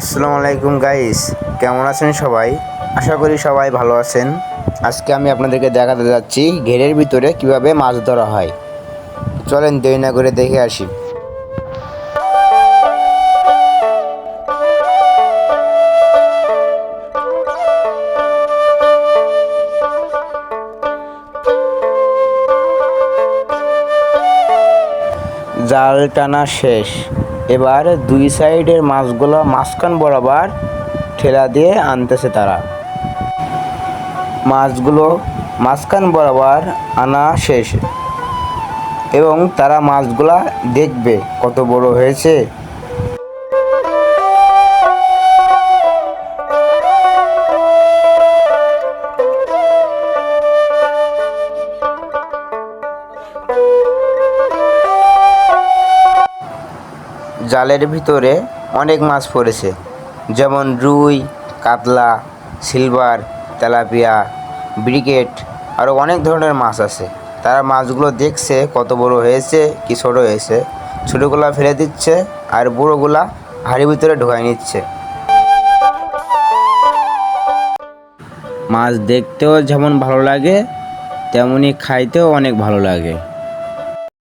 আসসালামু আলাইকুম গাইস, কেমন আছেন সবাই? আশা করি সবাই ভালো আছেন। আজকে আমি আপনাদেরকে দেখাতে যাচ্ছি ঘেরের ভিতরে কিভাবে মাছ ধরা হয়। চলেন দেরি না করে দেখে আসি। জাল টানা শেষ। এবার দুই সাইডের মাছগুলো মাঝখান বরাবর ঠেলা দিয়ে আনতেছে তারা। মাছগুলো মাঝখান বরাবর আনা শেষ এবং তারা মাছগুলা দেখবে কত বড় হয়েছে। জালের ভিতরে অনেক মাছ পড়েছে, যেমন রুই, কাতলা, সিলভার, তেলাপিয়া, ব্রিকেট, আরও অনেক ধরনের মাছ আছে। তারা মাছগুলো দেখছে কত বড় হয়েছে কি ছোট হয়েছে। ছোটোগুলা ফেলে দিচ্ছে আর বড়োগুলা হাঁড়ির ভিতরে ঢোকায় নিচ্ছে। মাছ দেখতেও যেমন ভালো লাগে তেমনি খাইতেও অনেক ভালো লাগে।